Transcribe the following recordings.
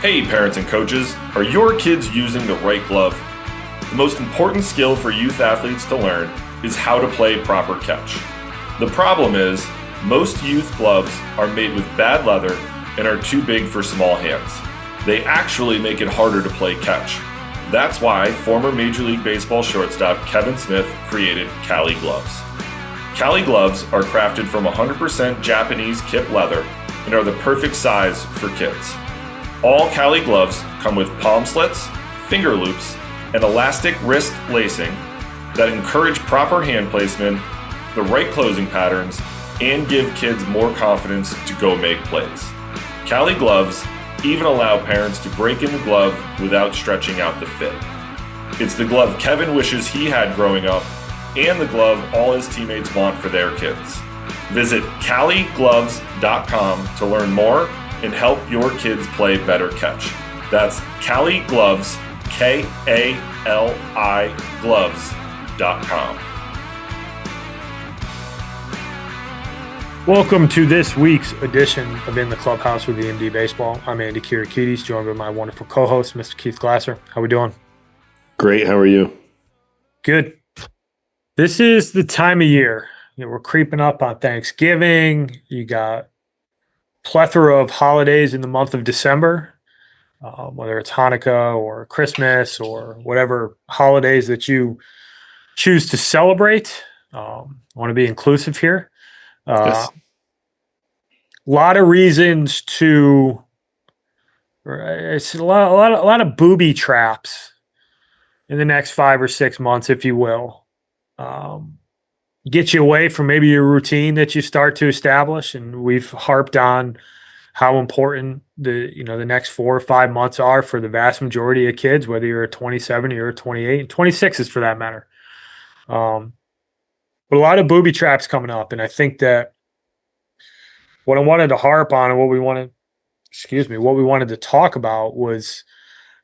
Hey parents and coaches, are your kids using the right glove? The most important skill for youth athletes to learn is how to play proper catch. The problem is, most youth gloves are made with bad leather and are too big for small hands. They actually make it harder to play catch. That's why former Major League Baseball shortstop Kevin Smith created Cali gloves. Cali gloves are crafted from 100% Japanese kip leather and are the perfect size for kids. All Cali gloves come with palm slits, finger loops, and elastic wrist lacing that encourage proper hand placement, the right closing patterns, and give kids more confidence to go make plays. Cali gloves even allow parents to break in the glove without stretching out the fit. It's the glove Kevin wishes he had growing up, and the glove all his teammates want for their kids. Visit caligloves.com to learn more and help your kids play better catch. That's Cali Gloves, K-A-L-I gloves.com. Welcome to this week's edition of In the Clubhouse with EMD Baseball. I'm Andy Kirikides, joined by my wonderful co-host, Mr. Keith Glasser. How we doing? Great. How are you? Good. This is the time of year. We're creeping up on Thanksgiving. You got plethora of holidays in the month of December, whether it's Hanukkah or Christmas or whatever holidays that you choose to celebrate. I want to be inclusive here. Yes. A lot of reasons to. It's a lot of booby traps in the next 5 or 6 months, if you will. Get you away from maybe your routine that you start to establish, and we've harped on how important the next 4 or 5 months are for the vast majority of kids, whether you're a 27 or you're a 28, and 26 for that matter. But a lot of booby traps coming up, and I think that what I wanted to harp on and what we wanted to talk about was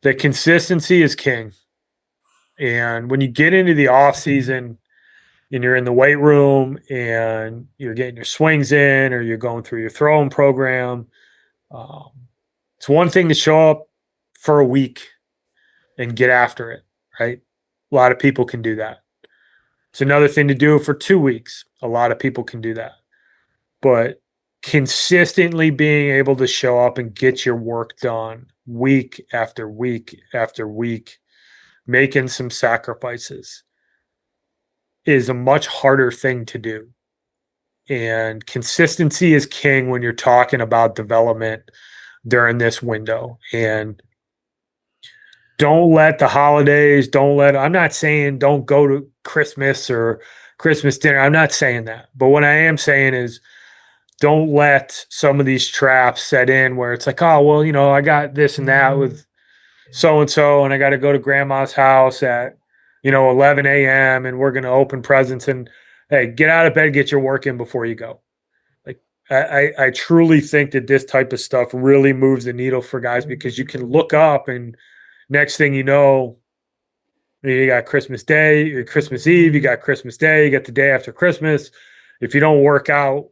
that consistency is king. And when you get into the off season and you're in the weight room and you're getting your swings in or you're going through your throwing program, it's one thing to show up for a week and get after it, right? A lot of people can do that. It's another thing to do it for 2 weeks. A lot of people can do that. But consistently being able to show up and get your work done week after week after week, making some sacrifices, is a much harder thing to do. And consistency is king when you're talking about development during this window. And don't let the holidays, I'm not saying don't go to Christmas or Christmas dinner. I'm not saying that. But what I am saying is don't let some of these traps set in where it's like, oh, well, I got this and that with so-and-so, and I got to go to grandma's house at 11 a.m. and we're going to open presents, and hey, get out of bed, get your work in before you go. Like I truly think that this type of stuff really moves the needle for guys, because you can look up and next thing you know, you got Christmas Day, or Christmas Eve, you got Christmas Day, you got the day after Christmas. If you don't work out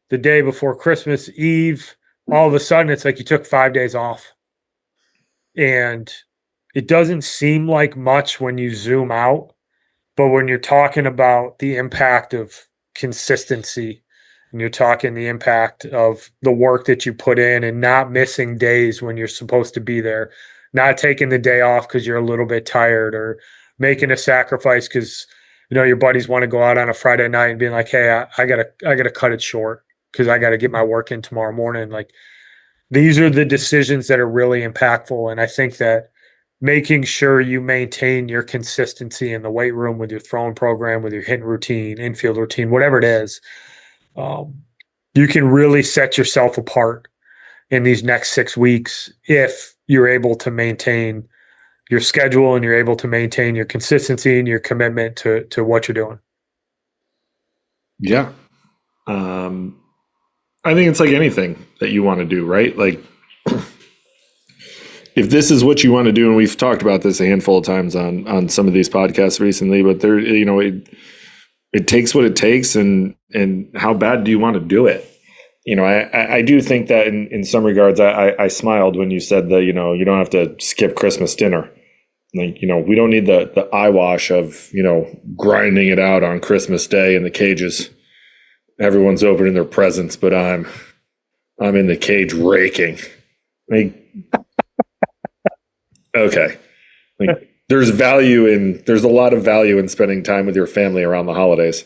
the day before Christmas Eve, all of a sudden it's like you took 5 days off. And it doesn't seem like much when you zoom out, but when you're talking about the impact of consistency and you're talking the impact of the work that you put in and not missing days when you're supposed to be there, not taking the day off because you're a little bit tired, or making a sacrifice because your buddies want to go out on a Friday night and being like, hey, I gotta cut it short because I got to get my work in tomorrow morning. Like, these are the decisions that are really impactful. And I think that making sure you maintain your consistency in the weight room with your throwing program, with your hitting routine, infield routine, whatever it is, you can really set yourself apart in these next 6 weeks if you're able to maintain your schedule and you're able to maintain your consistency and your commitment to what you're doing. Yeah. I think it's like anything that you want to do, right? Like, if this is what you want to do, and we've talked about this a handful of times on some of these podcasts recently, but there, it takes what it takes, and how bad do you want to do it? I do think that in some regards, I smiled when you said that, you don't have to skip Christmas dinner. Like, we don't need the eyewash of, grinding it out on Christmas Day in the cages. Everyone's opening their presents, but I'm in the cage raking. Like, okay. Like, there's a lot of value in spending time with your family around the holidays.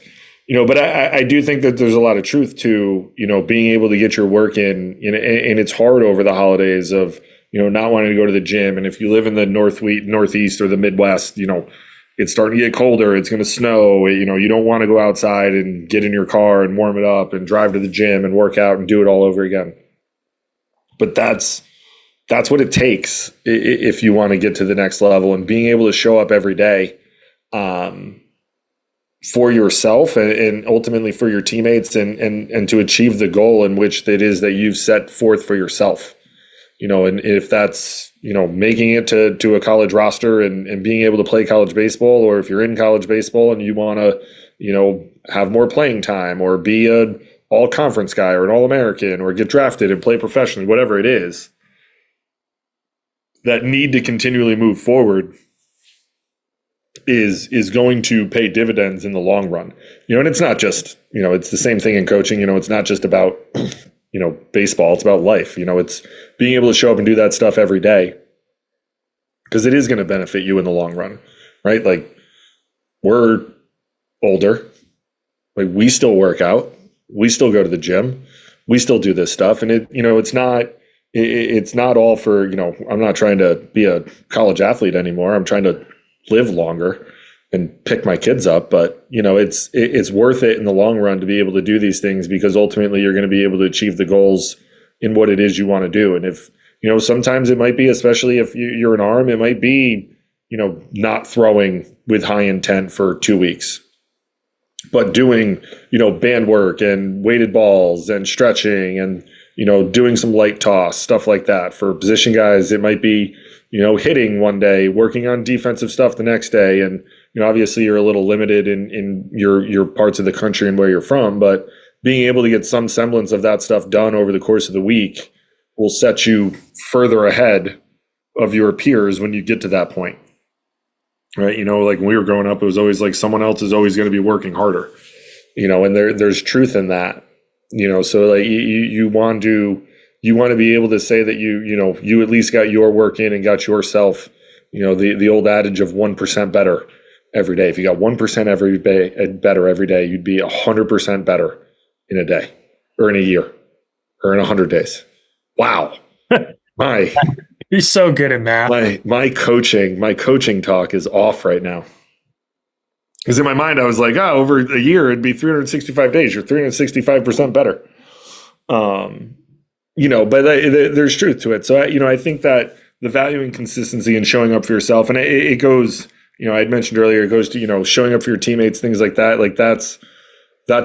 But I do think that there's a lot of truth to, being able to get your work in, and it's hard over the holidays of, not wanting to go to the gym. And if you live in the Northeast or the Midwest, it's starting to get colder. It's going to snow. You don't want to go outside and get in your car and warm it up and drive to the gym and work out and do it all over again. But that's what it takes if you want to get to the next level, and being able to show up every day, for yourself and ultimately for your teammates and to achieve the goal in which it is that you've set forth for yourself. And if that's, making it to a college roster and being able to play college baseball, or if you're in college baseball and you want to, have more playing time or be a all conference guy or an All-American or get drafted and play professionally, whatever it is, that need to continually move forward is going to pay dividends in the long run. And it's not just, it's the same thing in coaching. It's not just about, baseball. It's about life. It's being able to show up and do that stuff every day, because it is going to benefit you in the long run, right? Like, we're older, like, we still work out, we still go to the gym, we still do this stuff. And it's not all for, I'm not trying to be a college athlete anymore. I'm trying to live longer and pick my kids up, but it's worth it in the long run to be able to do these things, because ultimately you're going to be able to achieve the goals in what it is you want to do. And if sometimes it might be, especially if you're an arm, it might be not throwing with high intent for 2 weeks, but doing band work and weighted balls and stretching and doing some light toss, stuff like that. For position guys, it might be hitting one day, working on defensive stuff the next day. And obviously you're a little limited in your parts of the country and where you're from, but being able to get some semblance of that stuff done over the course of the week will set you further ahead of your peers when you get to that point, right? Like when we were growing up, it was always like someone else is always going to be working harder, and there's truth in that, so like you want to be able to say that you at least got your work in and got yourself, the old adage of 1% better every day. If you got 1% every day better every day, you'd be 100% better in a day or in a year or in 100 days. Wow. He's so good at math. My coaching talk is off right now. Because in my mind, I was like, over a year, it'd be 365 days. You're 365% better. But there's truth to it. So, I think that the value in consistency and showing up for yourself, and it goes, I'd mentioned earlier, it goes to, showing up for your teammates, things like that. Like that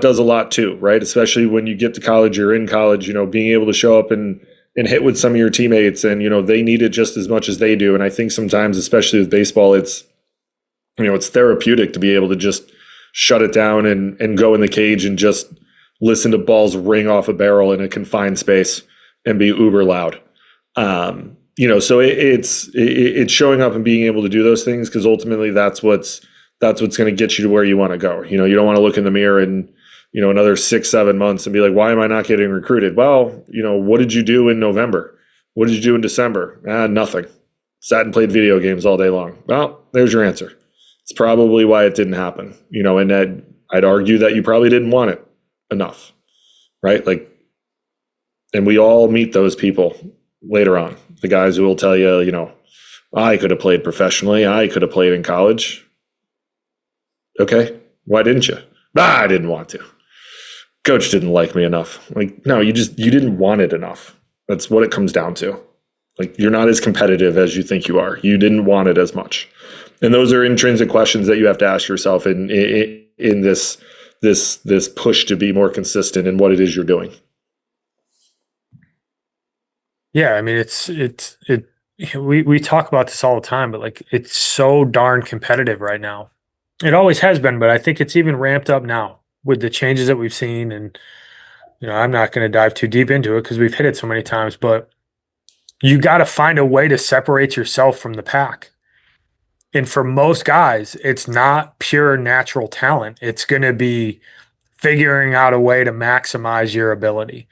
does a lot too, right? Especially when you get to college, you're in college, being able to show up and hit with some of your teammates, and, they need it just as much as they do. And I think sometimes, especially with baseball, it's therapeutic to be able to just shut it down and go in the cage and just listen to balls ring off a barrel in a confined space and be uber loud. So it's showing up and being able to do those things, because ultimately that's what's going to get you to where you want to go. You don't want to look in the mirror in another 6-7 months and be like, why am I not getting recruited? Well, what did you do in November? What did you do in December? Nothing. Sat and played video games all day long. Well, there's your answer. It's probably why it didn't happen. And I'd argue that you probably didn't want it enough, right? Like, and we all meet those people later on. The guys who will tell you, I could have played professionally. I could have played in college. Okay. Why didn't you? I didn't want to. Coach didn't like me enough. Like, no, you didn't want it enough. That's what it comes down to. Like, you're not as competitive as you think you are. You didn't want it as much. And those are intrinsic questions that you have to ask yourself in this push to be more consistent in what it is you're doing. Yeah, I mean, we talk about this all the time, but like, it's so darn competitive right now. It always has been, but I think it's even ramped up now with the changes that we've seen, and I'm not going to dive too deep into it because we've hit it so many times, but you got to find a way to separate yourself from the pack. And for most guys, it's not pure natural talent. It's going to be figuring out a way to maximize your ability.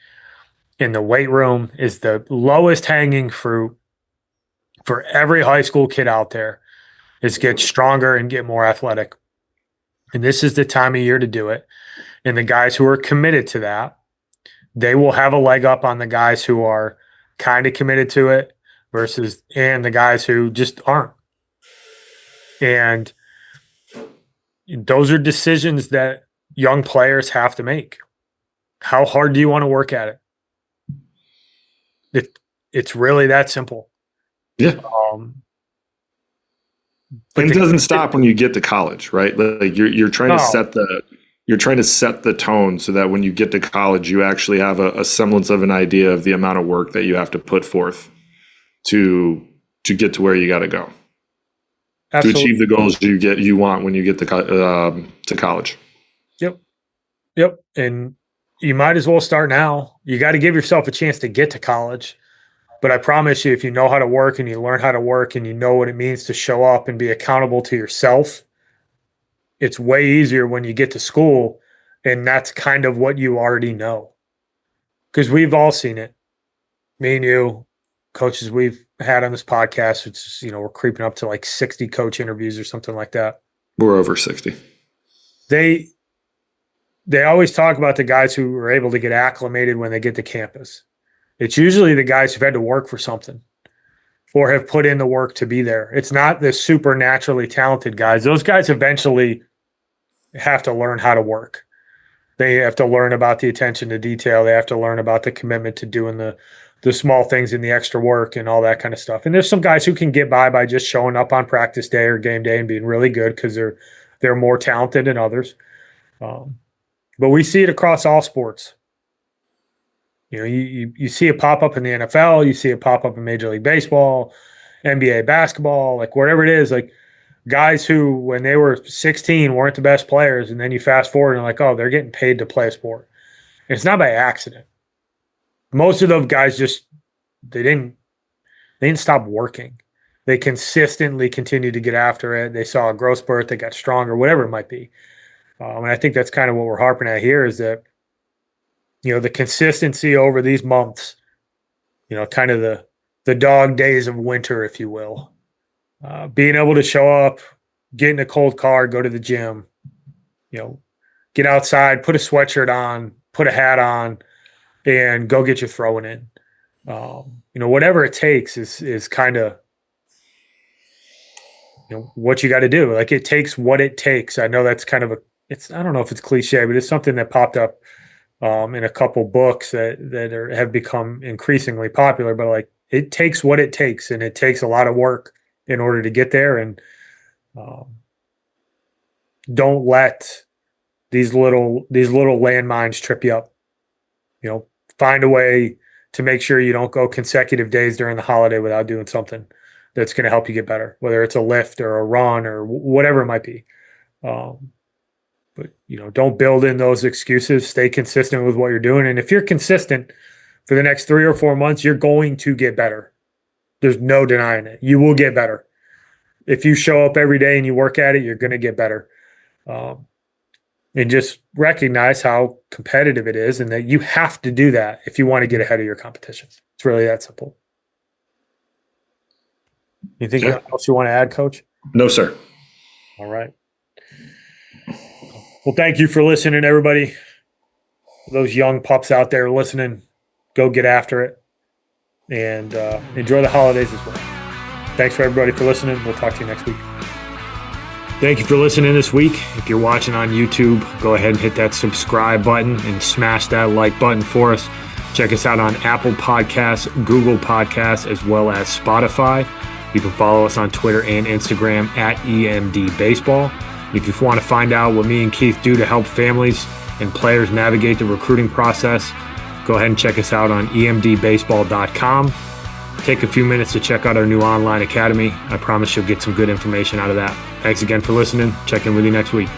In the weight room is the lowest hanging fruit for every high school kid out there, is get stronger and get more athletic. And this is the time of year to do it. And the guys who are committed to that, they will have a leg up on the guys who are kind of committed to it and the guys who just aren't. And those are decisions that young players have to make. How hard do you want to work at it? It's really that simple. Yeah. But it doesn't stop when you get to college, right? Like you're trying to set the tone so that when you get to college, you actually have a semblance of an idea of the amount of work that you have to put forth to get to where you got to go. Absolutely. To achieve the goals you want when you get to college. Yep. And you might as well start now. You got to give yourself a chance to get to college. But I promise you, if you know how to work and you learn how to work and you know what it means to show up and be accountable to yourself, it's way easier when you get to school. And that's kind of what you already know. Because we've all seen it. Me and you, coaches we've had on this podcast, it's, we're creeping up to like 60 coach interviews or something like that. We're over 60. They always talk about the guys who are able to get acclimated when they get to campus. It's usually the guys who've had to work for something or have put in the work to be there. It's not the supernaturally talented guys. Those guys eventually have to learn how to work. They have to learn about the attention to detail. They have to learn about the commitment to doing the small things and the extra work and all that kind of stuff. And there's some guys who can get by just showing up on practice day or game day and being really good because they're more talented than others. But we see it across all sports. You see it pop up in the NFL, you see it pop up in Major League Baseball, NBA basketball, like whatever it is, like guys who, when they were 16, weren't the best players, and then you fast forward and like, oh, they're getting paid to play a sport. And it's not by accident. Most of those guys they didn't stop working. They consistently continued to get after it. They saw a growth spurt, they got stronger, whatever it might be. And I think that's kind of what we're harping at here is that, the consistency over these months, kind of the dog days of winter, if you will, being able to show up, get in a cold car, go to the gym, get outside, put a sweatshirt on, put a hat on, and go get your throwing in. Whatever it takes is kind of, what you got to do. Like it takes what it takes. I know that's kind of I don't know if it's cliche, but it's something that popped up in a couple books that have become increasingly popular, but like it takes what it takes, and it takes a lot of work in order to get there. And don't let these little landmines trip you up. Find a way to make sure you don't go consecutive days during the holiday without doing something that's going to help you get better, whether it's a lift or a run or whatever it might be. But, don't build in those excuses. Stay consistent with what you're doing. And if you're consistent for the next 3 or 4 months, you're going to get better. There's no denying it. You will get better. If you show up every day and you work at it, you're going to get better. And just recognize how competitive it is and that you have to do that if you want to get ahead of your competition. It's really that simple. Anything else you want to add, Coach? No, sir. All right. Well, thank you for listening, everybody. Those young pups out there listening, go get after it and enjoy the holidays as well. Thanks for everybody for listening. We'll talk to you next week. Thank you for listening this week. If you're watching on YouTube, go ahead and hit that subscribe button and smash that like button for us. Check us out on Apple Podcasts, Google Podcasts, as well as Spotify. You can follow us on Twitter and Instagram at EMD Baseball. If you want to find out what me and Keith do to help families and players navigate the recruiting process, go ahead and check us out on emdbaseball.com. Take a few minutes to check out our new online academy. I promise you'll get some good information out of that. Thanks again for listening. Check in with you next week.